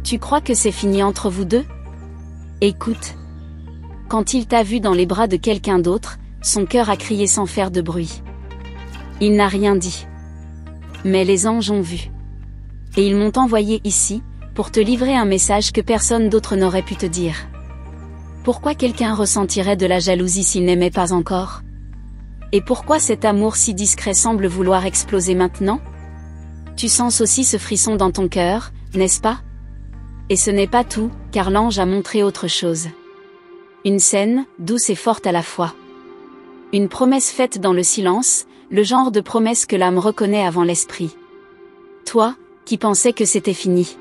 Tu crois que c'est fini entre vous deux? Écoute. Quand il t'a vu dans les bras de quelqu'un d'autre, son cœur a crié sans faire de bruit. Il n'a rien dit. Mais les anges ont vu. Et ils m'ont envoyé ici, pour te livrer un message que personne d'autre n'aurait pu te dire. Pourquoi quelqu'un ressentirait de la jalousie s'il n'aimait pas encore? Et pourquoi cet amour si discret semble vouloir exploser maintenant? Tu sens aussi ce frisson dans ton cœur, n'est-ce pas? Et ce n'est pas tout, car l'ange a montré autre chose. Une scène, douce et forte à la fois. Une promesse faite dans le silence, le genre de promesse que l'âme reconnaît avant l'esprit. Toi, qui pensais que c'était fini.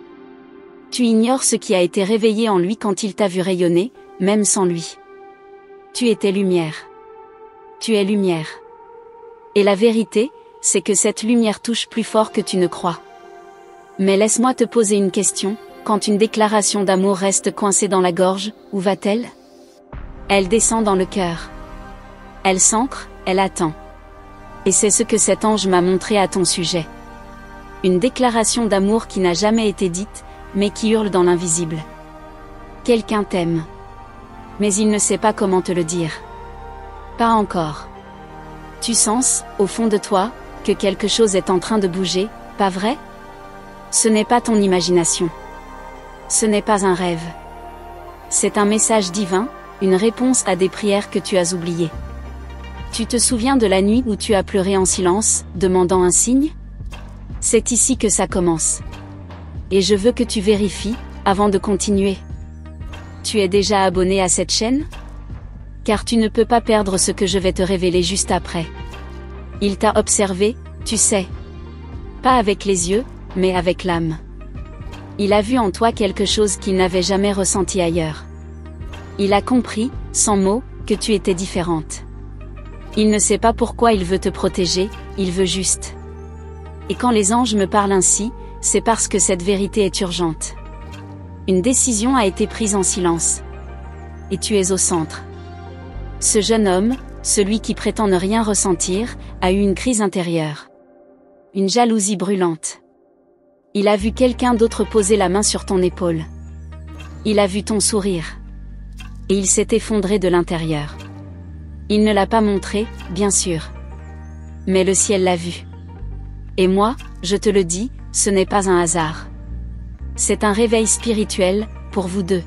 Tu ignores ce qui a été réveillé en lui quand il t'a vu rayonner, même sans lui. Tu étais lumière. Tu es lumière. Et la vérité, c'est que cette lumière touche plus fort que tu ne crois. Mais laisse-moi te poser une question, quand une déclaration d'amour reste coincée dans la gorge, où va-t-elle? Elle descend dans le cœur. Elle s'ancre, elle attend. Et c'est ce que cet ange m'a montré à ton sujet. Une déclaration d'amour qui n'a jamais été dite, mais qui hurle dans l'invisible. Quelqu'un t'aime. Mais il ne sait pas comment te le dire. Pas encore. Tu sens, au fond de toi, que quelque chose est en train de bouger, pas vrai? Ce n'est pas ton imagination. Ce n'est pas un rêve. C'est un message divin, une réponse à des prières que tu as oubliées. Tu te souviens de la nuit où tu as pleuré en silence, demandant un signe? C'est ici que ça commence. Et je veux que tu vérifies, avant de continuer. Tu es déjà abonné à cette chaîne? Car tu ne peux pas perdre ce que je vais te révéler juste après. Il t'a observé, tu sais. Pas avec les yeux, mais avec l'âme. Il a vu en toi quelque chose qu'il n'avait jamais ressenti ailleurs. Il a compris, sans mots, que tu étais différente. Il ne sait pas pourquoi il veut te protéger, il veut juste. Et quand les anges me parlent ainsi, c'est parce que cette vérité est urgente. Une décision a été prise en silence. Et tu es au centre. Ce jeune homme, celui qui prétend ne rien ressentir, a eu une crise intérieure. Une jalousie brûlante. Il a vu quelqu'un d'autre poser la main sur ton épaule. Il a vu ton sourire. Et il s'est effondré de l'intérieur. Il ne l'a pas montré, bien sûr. Mais le ciel l'a vu. Et moi, je te le dis, ce n'est pas un hasard. C'est un réveil spirituel, pour vous deux.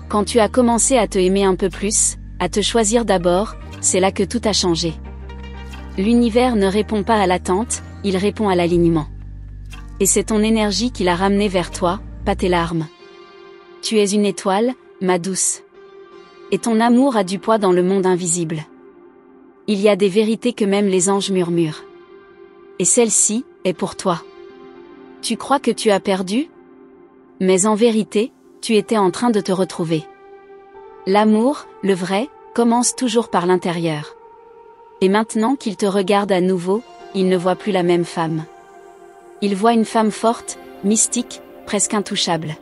Quand tu as commencé à te aimer un peu plus, à te choisir d'abord, c'est là que tout a changé. L'univers ne répond pas à l'attente, il répond à l'alignement. Et c'est ton énergie qui l'a ramené vers toi, pas tes larmes. Tu es une étoile, ma douce. Et ton amour a du poids dans le monde invisible. Il y a des vérités que même les anges murmurent. Et celle-ci, est pour toi. Tu crois que tu as perdu? Mais en vérité, tu étais en train de te retrouver. L'amour, le vrai, commence toujours par l'intérieur. Et maintenant qu'il te regarde à nouveau, il ne voit plus la même femme. Il voit une femme forte, mystique, presque intouchable.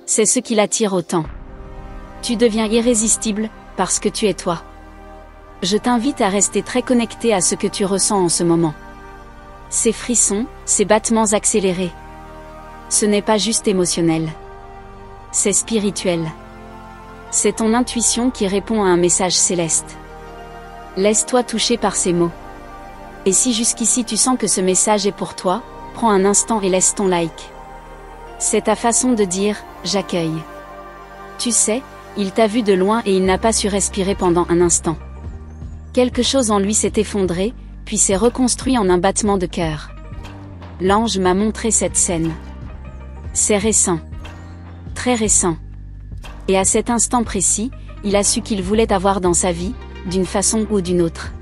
C'est ce qui l'attire autant. Tu deviens irrésistible, parce que tu es toi. Je t'invite à rester très connecté à ce que tu ressens en ce moment. Ces frissons, ces battements accélérés. Ce n'est pas juste émotionnel. C'est spirituel. C'est ton intuition qui répond à un message céleste. Laisse-toi toucher par ces mots. Et si jusqu'ici tu sens que ce message est pour toi, prends un instant et laisse ton like. C'est ta façon de dire « j'accueille ». Tu sais, il t'a vu de loin et il n'a pas su respirer pendant un instant. Quelque chose en lui s'est effondré, puis s'est reconstruit en un battement de cœur. L'ange m'a montré cette scène. C'est récent. Très récent. Et à cet instant précis, il a su qu'il voulait t'avoir dans sa vie, d'une façon ou d'une autre.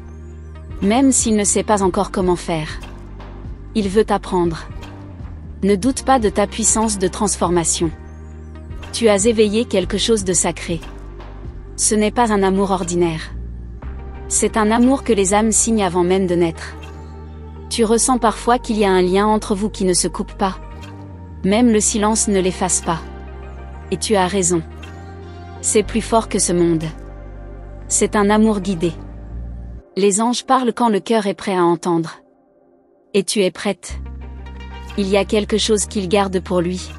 Même s'il ne sait pas encore comment faire. Il veut t'apprendre. Ne doute pas de ta puissance de transformation. Tu as éveillé quelque chose de sacré. Ce n'est pas un amour ordinaire. C'est un amour que les âmes signent avant même de naître. Tu ressens parfois qu'il y a un lien entre vous qui ne se coupe pas. Même le silence ne l'efface pas. Et tu as raison. C'est plus fort que ce monde. C'est un amour guidé. Les anges parlent quand le cœur est prêt à entendre. Et tu es prête. Il y a quelque chose qu'il garde pour lui.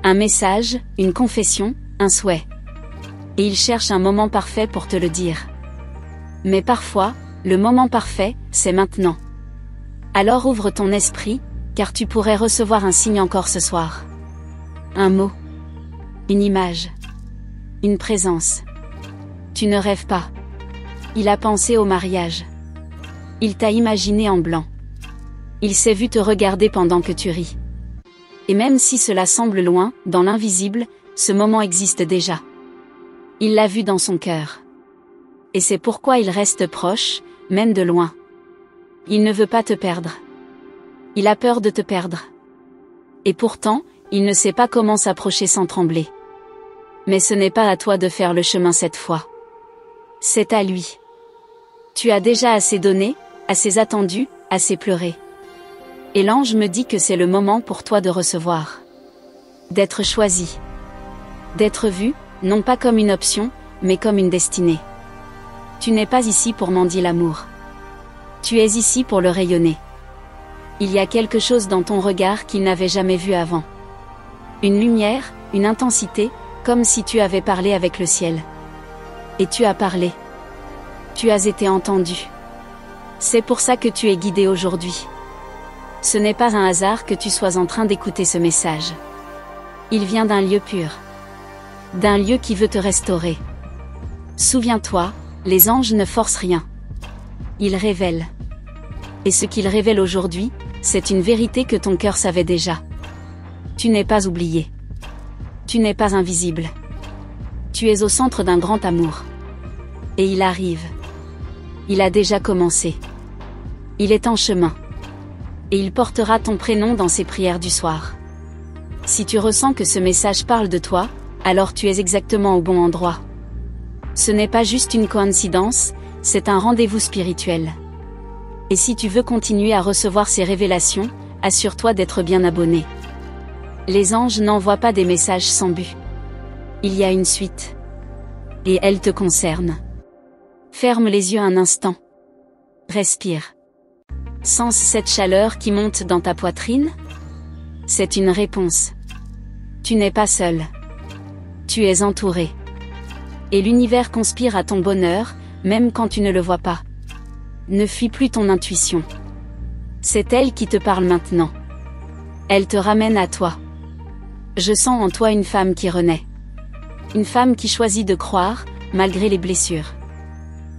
Un message, une confession, un souhait. Et il cherche un moment parfait pour te le dire. Mais parfois, le moment parfait, c'est maintenant. Alors ouvre ton esprit, car tu pourrais recevoir un signe encore ce soir. Un mot. Une image. Une présence. Tu ne rêves pas. Il a pensé au mariage. Il t'a imaginé en blanc. Il s'est vu te regarder pendant que tu ris. Et même si cela semble loin, dans l'invisible, ce moment existe déjà. Il l'a vu dans son cœur. Et c'est pourquoi il reste proche, même de loin. Il ne veut pas te perdre. Il a peur de te perdre. Et pourtant, il ne sait pas comment s'approcher sans trembler. Mais ce n'est pas à toi de faire le chemin cette fois. C'est à lui. Tu as déjà assez donné, assez attendu, assez pleuré. Et l'ange me dit que c'est le moment pour toi de recevoir. D'être choisi. D'être vu, non pas comme une option, mais comme une destinée. Tu n'es pas ici pour mendier l'amour. Tu es ici pour le rayonner. Il y a quelque chose dans ton regard qu'il n'avait jamais vu avant. Une lumière, une intensité, comme si tu avais parlé avec le ciel. Et tu as parlé. Tu as été entendu. C'est pour ça que tu es guidé aujourd'hui. Ce n'est pas un hasard que tu sois en train d'écouter ce message. Il vient d'un lieu pur. D'un lieu qui veut te restaurer. Souviens-toi, les anges ne forcent rien. Ils révèlent. Et ce qu'ils révèlent aujourd'hui, c'est une vérité que ton cœur savait déjà. Tu n'es pas oublié. Tu n'es pas invisible. Tu es au centre d'un grand amour. Et il arrive. Il a déjà commencé. Il est en chemin. Et il portera ton prénom dans ses prières du soir. Si tu ressens que ce message parle de toi, alors tu es exactement au bon endroit. Ce n'est pas juste une coïncidence, c'est un rendez-vous spirituel. Et si tu veux continuer à recevoir ces révélations, assure-toi d'être bien abonné. Les anges n'envoient pas des messages sans but. Il y a une suite. Et elle te concerne. Ferme les yeux un instant. Respire. Sens cette chaleur qui monte dans ta poitrine? C'est une réponse. Tu n'es pas seul. Tu es entouré. Et l'univers conspire à ton bonheur, même quand tu ne le vois pas. Ne fuis plus ton intuition. C'est elle qui te parle maintenant. Elle te ramène à toi. Je sens en toi une femme qui renaît. Une femme qui choisit de croire, malgré les blessures.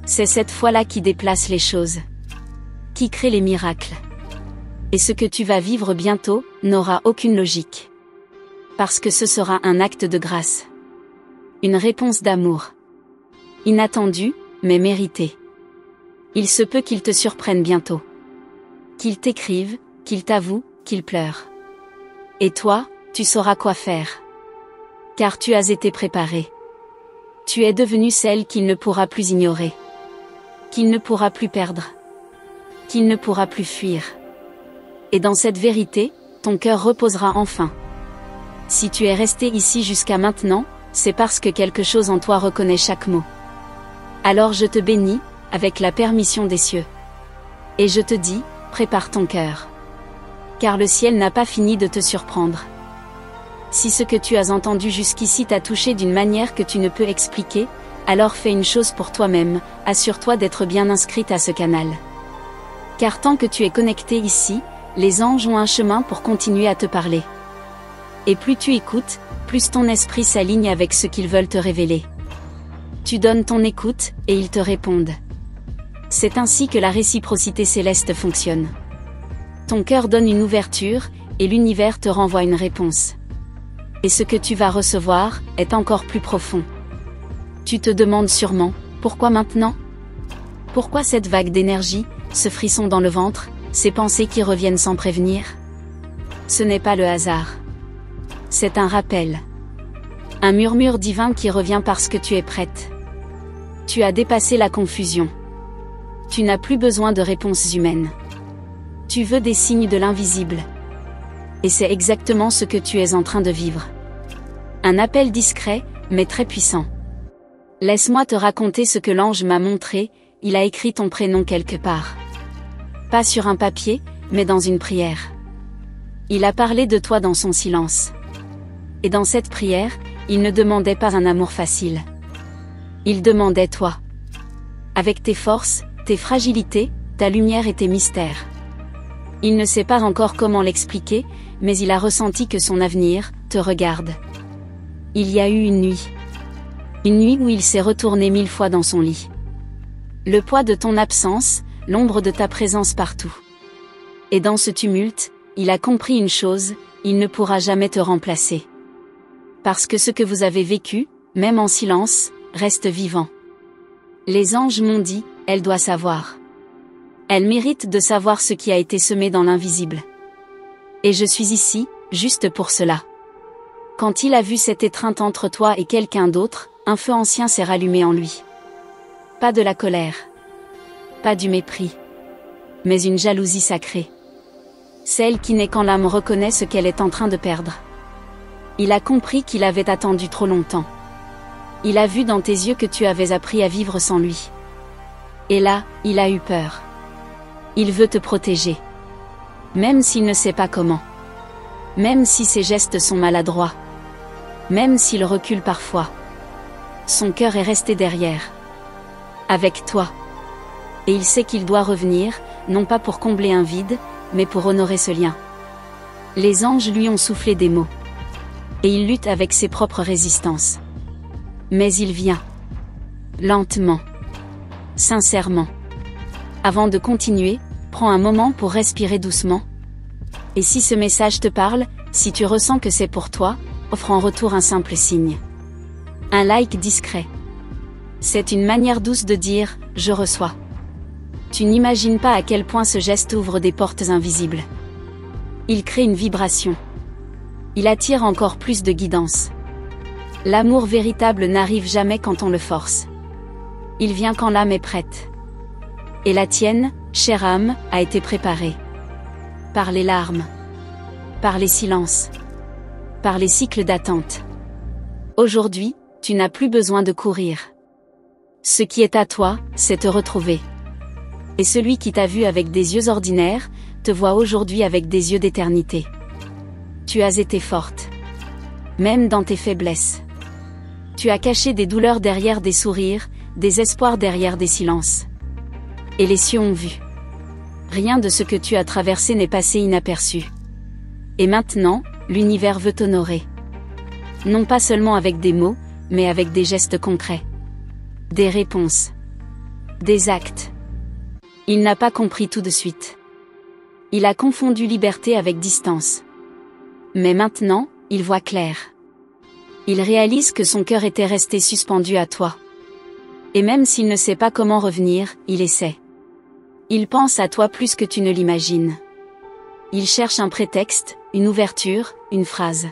C'est cette foi-là qui déplace les choses. Qui crée les miracles. Et ce que tu vas vivre bientôt, n'aura aucune logique. Parce que ce sera un acte de grâce. Une réponse d'amour. Inattendue, mais méritée. Il se peut qu'il te surprenne bientôt. Qu'il t'écrive, qu'il t'avoue, qu'il pleure. Et toi, tu sauras quoi faire. Car tu as été préparé. Tu es devenue celle qu'il ne pourra plus ignorer. Qu'il ne pourra plus perdre. Qu'il ne pourra plus fuir. Et dans cette vérité, ton cœur reposera enfin. Si tu es resté ici jusqu'à maintenant, c'est parce que quelque chose en toi reconnaît chaque mot. Alors je te bénis, avec la permission des cieux. Et je te dis, prépare ton cœur. Car le ciel n'a pas fini de te surprendre. Si ce que tu as entendu jusqu'ici t'a touché d'une manière que tu ne peux expliquer, alors fais une chose pour toi-même, assure-toi d'être bien inscrite à ce canal. Car tant que tu es connecté ici, les anges ont un chemin pour continuer à te parler. Et plus tu écoutes, plus ton esprit s'aligne avec ce qu'ils veulent te révéler. Tu donnes ton écoute, et ils te répondent. C'est ainsi que la réciprocité céleste fonctionne. Ton cœur donne une ouverture, et l'univers te renvoie une réponse. Et ce que tu vas recevoir, est encore plus profond. Tu te demandes sûrement, pourquoi maintenant? Pourquoi cette vague d'énergie, ce frisson dans le ventre, ces pensées qui reviennent sans prévenir? Ce n'est pas le hasard. C'est un rappel. Un murmure divin qui revient parce que tu es prête. Tu as dépassé la confusion. Tu n'as plus besoin de réponses humaines. Tu veux des signes de l'invisible. Et c'est exactement ce que tu es en train de vivre. Un appel discret, mais très puissant. Laisse-moi te raconter ce que l'ange m'a montré, il a écrit ton prénom quelque part. Pas sur un papier, mais dans une prière. Il a parlé de toi dans son silence. Et dans cette prière, il ne demandait pas un amour facile. Il demandait toi. Avec tes forces, tes fragilités, ta lumière et tes mystères. Il ne sait pas encore comment l'expliquer, mais il a ressenti que son avenir te regarde. Il y a eu une nuit. Une nuit où il s'est retourné 1000 fois dans son lit. Le poids de ton absence, l'ombre de ta présence partout. Et dans ce tumulte, il a compris une chose, il ne pourra jamais te remplacer. Parce que ce que vous avez vécu, même en silence, reste vivant. Les anges m'ont dit, elle doit savoir. Elle mérite de savoir ce qui a été semé dans l'invisible. Et je suis ici, juste pour cela. Quand il a vu cette étreinte entre toi et quelqu'un d'autre, un feu ancien s'est rallumé en lui. Pas de la colère. Pas du mépris. Mais une jalousie sacrée. Celle qui naît quand l'âme reconnaît ce qu'elle est en train de perdre. Il a compris qu'il avait attendu trop longtemps. Il a vu dans tes yeux que tu avais appris à vivre sans lui. Et là, il a eu peur. Il veut te protéger. Même s'il ne sait pas comment. Même si ses gestes sont maladroits. Même s'il recule parfois. Son cœur est resté derrière. Avec toi. Et il sait qu'il doit revenir, non pas pour combler un vide, mais pour honorer ce lien. Les anges lui ont soufflé des mots. Et il lutte avec ses propres résistances. Mais il vient. Lentement. Sincèrement. Avant de continuer, prends un moment pour respirer doucement. Et si ce message te parle, si tu ressens que c'est pour toi, offre en retour un simple signe. Un like discret. C'est une manière douce de dire « je reçois ». Tu n'imagines pas à quel point ce geste ouvre des portes invisibles. Il crée une vibration. Il attire encore plus de guidance. L'amour véritable n'arrive jamais quand on le force. Il vient quand l'âme est prête. Et la tienne, chère âme, a été préparée. Par les larmes. Par les silences. Par les cycles d'attente. Aujourd'hui, tu n'as plus besoin de courir. Ce qui est à toi, c'est te retrouver. Et celui qui t'a vu avec des yeux ordinaires, te voit aujourd'hui avec des yeux d'éternité. Tu as été forte. Même dans tes faiblesses. Tu as caché des douleurs derrière des sourires, des espoirs derrière des silences. Et les cieux ont vu. Rien de ce que tu as traversé n'est passé inaperçu. Et maintenant, l'univers veut t'honorer. Non pas seulement avec des mots, mais avec des gestes concrets. Des réponses. Des actes. Il n'a pas compris tout de suite. Il a confondu liberté avec distance. Mais maintenant, il voit clair. Il réalise que son cœur était resté suspendu à toi. Et même s'il ne sait pas comment revenir, il essaie. Il pense à toi plus que tu ne l'imagines. Il cherche un prétexte, une ouverture, une phrase.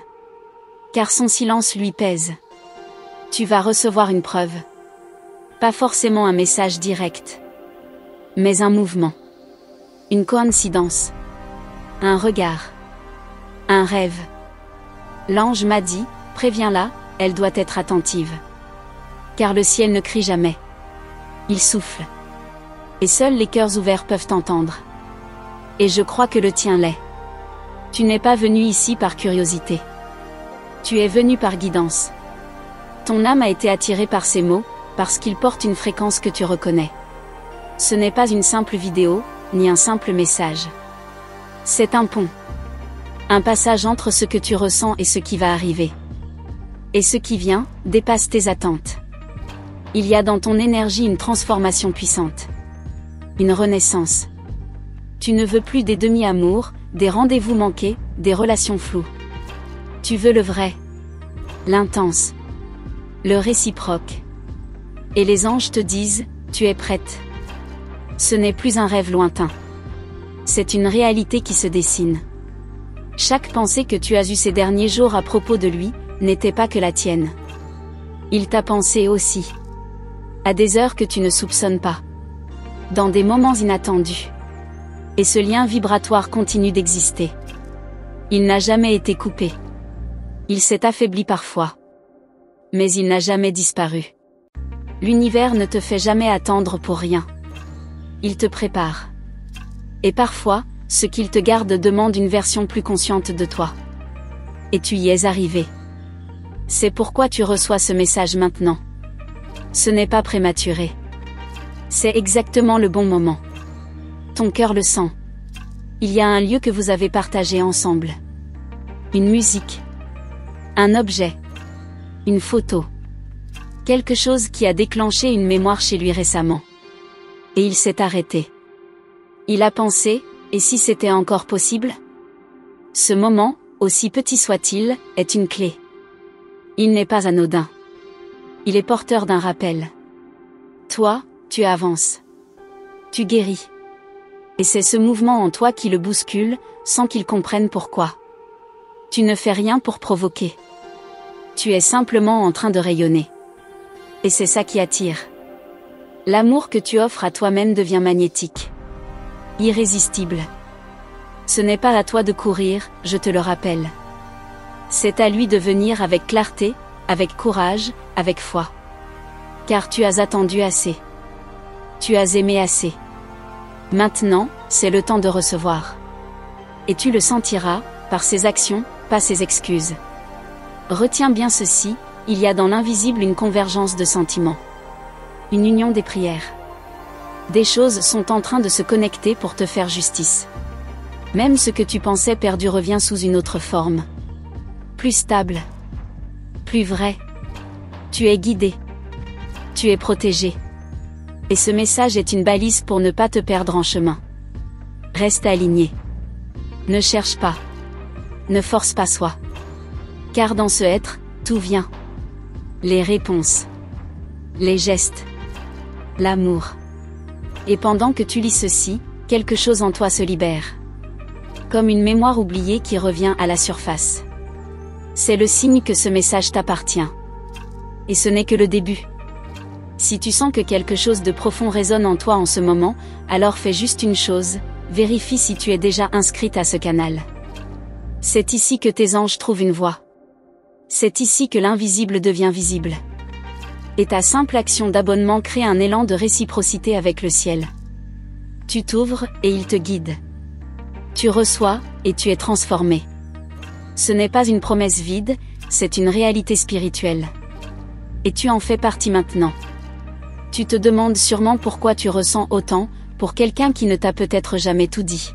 Car son silence lui pèse. Tu vas recevoir une preuve. Pas forcément un message direct. Mais un mouvement. Une coïncidence. Un regard. Un rêve. L'ange m'a dit, préviens-la, elle doit être attentive. Car le ciel ne crie jamais. Il souffle. Et seuls les cœurs ouverts peuvent entendre. Et je crois que le tien l'est. Tu n'es pas venu ici par curiosité. Tu es venu par guidance. Ton âme a été attirée par ces mots, parce qu'ils portent une fréquence que tu reconnais. Ce n'est pas une simple vidéo, ni un simple message. C'est un pont. Un passage entre ce que tu ressens et ce qui va arriver. Et ce qui vient, dépasse tes attentes. Il y a dans ton énergie une transformation puissante. Une renaissance. Tu ne veux plus des demi-amours, des rendez-vous manqués, des relations floues. Tu veux le vrai. L'intense. Le réciproque. Et les anges te disent, tu es prête. Ce n'est plus un rêve lointain. C'est une réalité qui se dessine. Chaque pensée que tu as eue ces derniers jours à propos de lui, n'était pas que la tienne. Il t'a pensé aussi. À des heures que tu ne soupçonnes pas. Dans des moments inattendus. Et ce lien vibratoire continue d'exister. Il n'a jamais été coupé. Il s'est affaibli parfois. Mais il n'a jamais disparu. L'univers ne te fait jamais attendre pour rien. Il te prépare. Et parfois, ce qu'il te garde demande une version plus consciente de toi. Et tu y es arrivé. C'est pourquoi tu reçois ce message maintenant. Ce n'est pas prématuré. C'est exactement le bon moment. Ton cœur le sent. Il y a un lieu que vous avez partagé ensemble. Une musique. Un objet. Une photo. Quelque chose qui a déclenché une mémoire chez lui récemment. Et il s'est arrêté. Il a pensé, et si c'était encore possible? Ce moment, aussi petit soit-il, est une clé. Il n'est pas anodin. Il est porteur d'un rappel. Toi, tu avances. Tu guéris. Et c'est ce mouvement en toi qui le bouscule, sans qu'il comprenne pourquoi. Tu ne fais rien pour provoquer. Tu es simplement en train de rayonner. Et c'est ça qui attire. L'amour que tu offres à toi-même devient magnétique. Irrésistible. Ce n'est pas à toi de courir, je te le rappelle. C'est à lui de venir avec clarté, avec courage, avec foi. Car tu as attendu assez. Tu as aimé assez. Maintenant, c'est le temps de recevoir. Et tu le sentiras, par ses actions, pas ses excuses. Retiens bien ceci, il y a dans l'invisible une convergence de sentiments. Une union des prières. Des choses sont en train de se connecter pour te faire justice. Même ce que tu pensais perdu revient sous une autre forme. Plus stable. Plus vrai. Tu es guidé. Tu es protégé. Et ce message est une balise pour ne pas te perdre en chemin. Reste aligné. Ne cherche pas. Ne force pas soi. Car dans ce être, tout vient. Les réponses. Les gestes. L'amour. Et pendant que tu lis ceci, quelque chose en toi se libère. Comme une mémoire oubliée qui revient à la surface. C'est le signe que ce message t'appartient. Et ce n'est que le début. Si tu sens que quelque chose de profond résonne en toi en ce moment, alors fais juste une chose, vérifie si tu es déjà inscrite à ce canal. C'est ici que tes anges trouvent une voie. C'est ici que l'invisible devient visible. Et ta simple action d'abonnement crée un élan de réciprocité avec le ciel. Tu t'ouvres, et il te guide. Tu reçois, et tu es transformé. Ce n'est pas une promesse vide, c'est une réalité spirituelle. Et tu en fais partie maintenant. Tu te demandes sûrement pourquoi tu ressens autant, pour quelqu'un qui ne t'a peut-être jamais tout dit.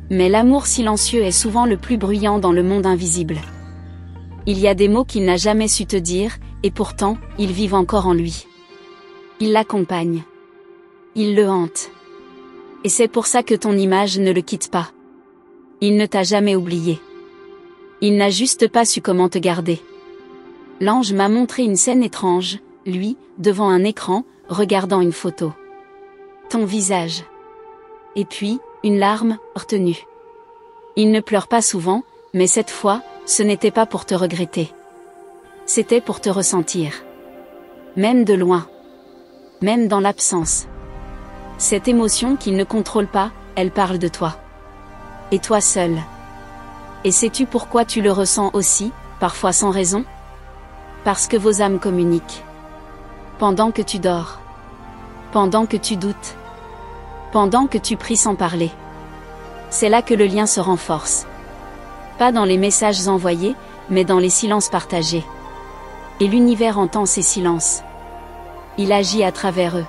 Mais l'amour silencieux est souvent le plus bruyant dans le monde invisible. Il y a des mots qu'il n'a jamais su te dire, et pourtant, ils vivent encore en lui. Ils l'accompagnent. Ils le hantent. Et c'est pour ça que ton image ne le quitte pas. Il ne t'a jamais oublié. Il n'a juste pas su comment te garder. L'ange m'a montré une scène étrange, lui, devant un écran, regardant une photo. Ton visage. Et puis, une larme, retenue. Il ne pleure pas souvent, mais cette fois, ce n'était pas pour te regretter. C'était pour te ressentir. Même de loin. Même dans l'absence. Cette émotion qu'il ne contrôle pas, elle parle de toi. Et toi seul. Et sais-tu pourquoi tu le ressens aussi, parfois sans raison? Parce que vos âmes communiquent. Pendant que tu dors. Pendant que tu doutes. Pendant que tu pries sans parler. C'est là que le lien se renforce. Pas dans les messages envoyés, mais dans les silences partagés. Et l'univers entend ces silences. Il agit à travers eux.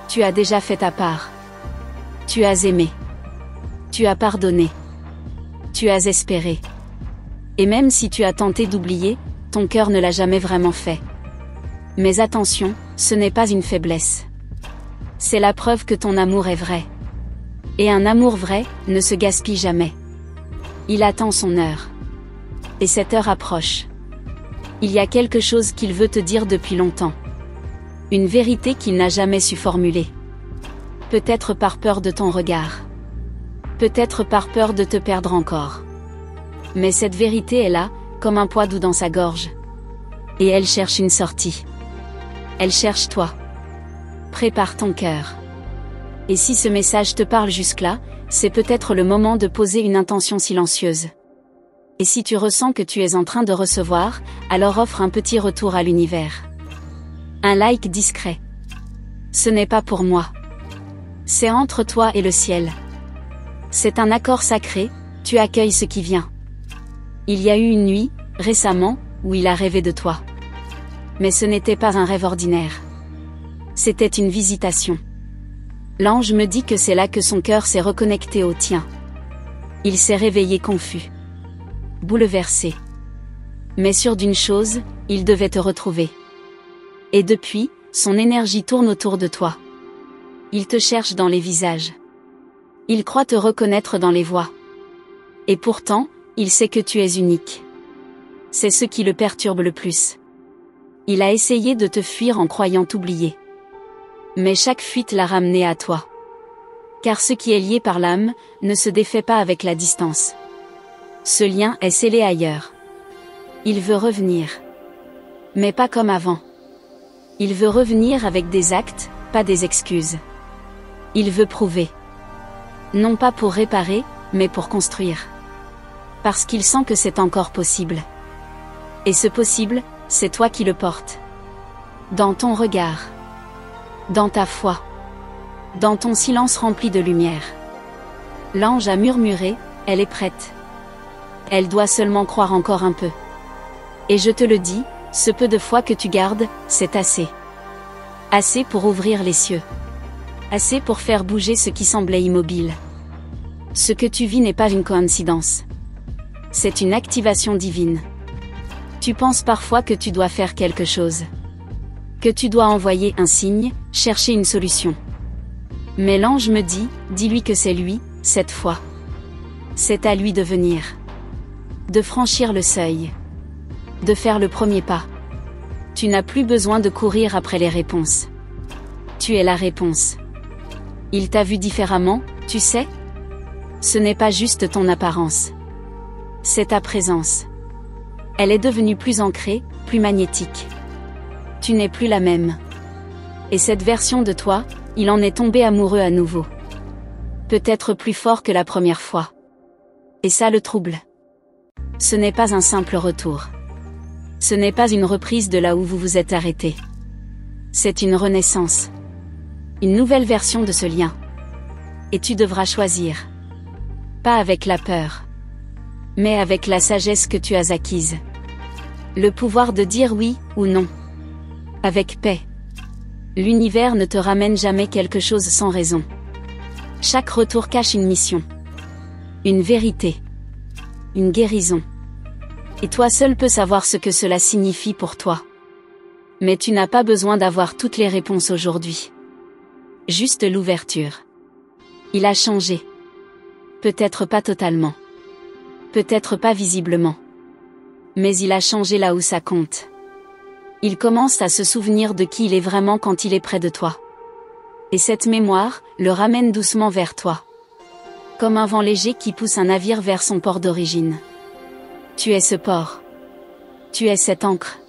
Tu as déjà fait ta part. Tu as aimé. Tu as pardonné. Tu as espéré. Et même si tu as tenté d'oublier, ton cœur ne l'a jamais vraiment fait. Mais attention, ce n'est pas une faiblesse. C'est la preuve que ton amour est vrai. Et un amour vrai, ne se gaspille jamais. Il attend son heure. Et cette heure approche. Il y a quelque chose qu'il veut te dire depuis longtemps. Une vérité qu'il n'a jamais su formuler. Peut-être par peur de ton regard. Peut-être par peur de te perdre encore. Mais cette vérité est là, comme un poids doux dans sa gorge. Et elle cherche une sortie. Elle cherche toi. Prépare ton cœur. Et si ce message te parle jusque-là, c'est peut-être le moment de poser une intention silencieuse. Et si tu ressens que tu es en train de recevoir, alors offre un petit retour à l'univers. Un like discret. Ce n'est pas pour moi. C'est entre toi et le ciel. C'est un accord sacré, tu accueilles ce qui vient. Il y a eu une nuit, récemment, où il a rêvé de toi. Mais ce n'était pas un rêve ordinaire. C'était une visitation. L'ange me dit que c'est là que son cœur s'est reconnecté au tien. Il s'est réveillé confus, bouleversé. Mais sûr d'une chose, il devait te retrouver. Et depuis, son énergie tourne autour de toi. Il te cherche dans les visages. Il croit te reconnaître dans les voix. Et pourtant, il sait que tu es unique. C'est ce qui le perturbe le plus. Il a essayé de te fuir en croyant t'oublier. Mais chaque fuite l'a ramené à toi. Car ce qui est lié par l'âme, ne se défait pas avec la distance. Ce lien est scellé ailleurs. Il veut revenir. Mais pas comme avant. Il veut revenir avec des actes, pas des excuses. Il veut prouver. Non pas pour réparer, mais pour construire. Parce qu'il sent que c'est encore possible. Et ce possible, c'est toi qui le portes. Dans ton regard. Dans ta foi. Dans ton silence rempli de lumière. L'ange a murmuré, elle est prête. Elle doit seulement croire encore un peu. Et je te le dis, ce peu de foi que tu gardes, c'est assez. Assez pour ouvrir les cieux. Assez pour faire bouger ce qui semblait immobile. Ce que tu vis n'est pas une coïncidence. C'est une activation divine. Tu penses parfois que tu dois faire quelque chose. Que tu dois envoyer un signe, chercher une solution. Mais l'ange me dit, dis-lui que c'est lui, cette fois. C'est à lui de venir. De franchir le seuil. De faire le premier pas. Tu n'as plus besoin de courir après les réponses. Tu es la réponse. Il t'a vu différemment, tu sais? Ce n'est pas juste ton apparence. C'est ta présence. Elle est devenue plus ancrée, plus magnétique. Tu n'es plus la même. Et cette version de toi, il en est tombé amoureux à nouveau. Peut-être plus fort que la première fois. Et ça le trouble. Ce n'est pas un simple retour. Ce n'est pas une reprise de là où vous vous êtes arrêté. C'est une renaissance. Une nouvelle version de ce lien. Et tu devras choisir. Pas avec la peur. Mais avec la sagesse que tu as acquise. Le pouvoir de dire oui ou non. Avec paix. L'univers ne te ramène jamais quelque chose sans raison. Chaque retour cache une mission. Une vérité. Une guérison. Et toi seul peux savoir ce que cela signifie pour toi. Mais tu n'as pas besoin d'avoir toutes les réponses aujourd'hui. Juste l'ouverture. Il a changé. Peut-être pas totalement. Peut-être pas visiblement. Mais il a changé là où ça compte. Il commence à se souvenir de qui il est vraiment quand il est près de toi. Et cette mémoire, le ramène doucement vers toi. Comme un vent léger qui pousse un navire vers son port d'origine. Tu es ce port. Tu es cette ancre.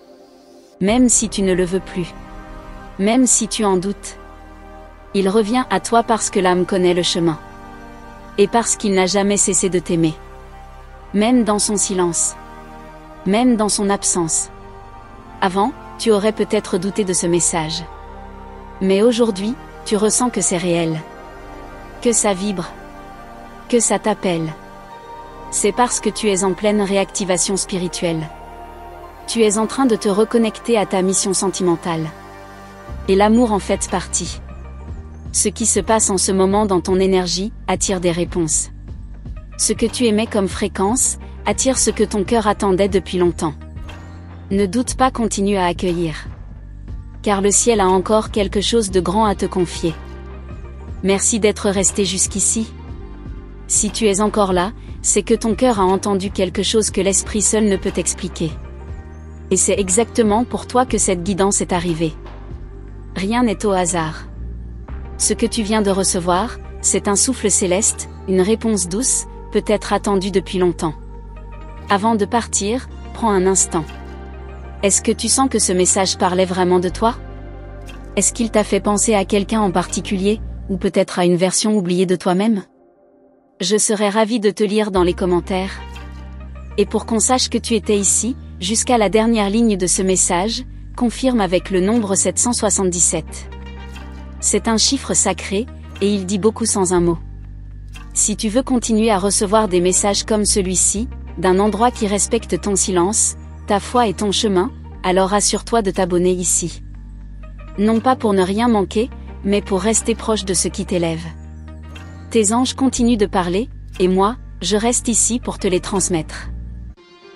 Même si tu ne le veux plus. Même si tu en doutes. Il revient à toi parce que l'âme connaît le chemin. Et parce qu'il n'a jamais cessé de t'aimer. Même dans son silence. Même dans son absence. Avant, tu aurais peut-être douté de ce message. Mais aujourd'hui, tu ressens que c'est réel. Que ça vibre. Que ça t'appelle. C'est parce que tu es en pleine réactivation spirituelle. Tu es en train de te reconnecter à ta mission sentimentale. Et l'amour en fait partie. Ce qui se passe en ce moment dans ton énergie, attire des réponses. Ce que tu aimais comme fréquence, attire ce que ton cœur attendait depuis longtemps. Ne doute pas, continue à accueillir. Car le ciel a encore quelque chose de grand à te confier. Merci d'être resté jusqu'ici. Si tu es encore là, c'est que ton cœur a entendu quelque chose que l'esprit seul ne peut expliquer. Et c'est exactement pour toi que cette guidance est arrivée. Rien n'est au hasard. Ce que tu viens de recevoir, c'est un souffle céleste, une réponse douce, peut-être attendue depuis longtemps. Avant de partir, prends un instant. Est-ce que tu sens que ce message parlait vraiment de toi? Est-ce qu'il t'a fait penser à quelqu'un en particulier, ou peut-être à une version oubliée de toi-même? Je serais ravie de te lire dans les commentaires. Et pour qu'on sache que tu étais ici, jusqu'à la dernière ligne de ce message, confirme avec le nombre 777. C'est un chiffre sacré, et il dit beaucoup sans un mot. Si tu veux continuer à recevoir des messages comme celui-ci, d'un endroit qui respecte ton silence, ta foi est ton chemin, alors assure-toi de t'abonner ici. Non pas pour ne rien manquer, mais pour rester proche de ce qui t'élève. Tes anges continuent de parler, et moi, je reste ici pour te les transmettre.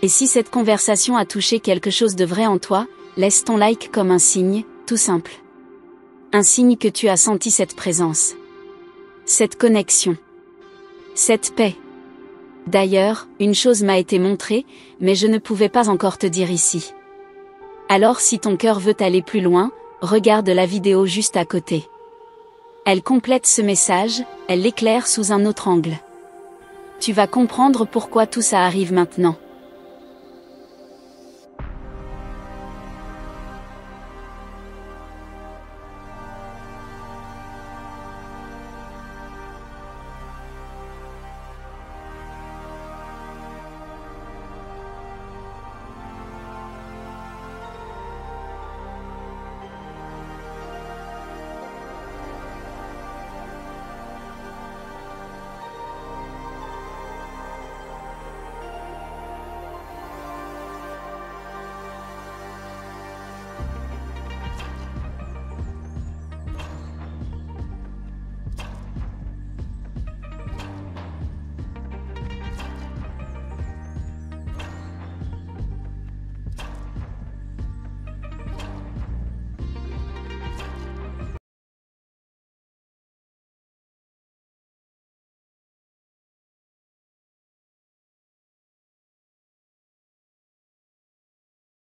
Et si cette conversation a touché quelque chose de vrai en toi, laisse ton like comme un signe, tout simple. Un signe que tu as senti cette présence. Cette connexion. Cette paix. D'ailleurs, une chose m'a été montrée, mais je ne pouvais pas encore te dire ici. Alors si ton cœur veut aller plus loin, regarde la vidéo juste à côté. Elle complète ce message, elle l'éclaire sous un autre angle. Tu vas comprendre pourquoi tout ça arrive maintenant.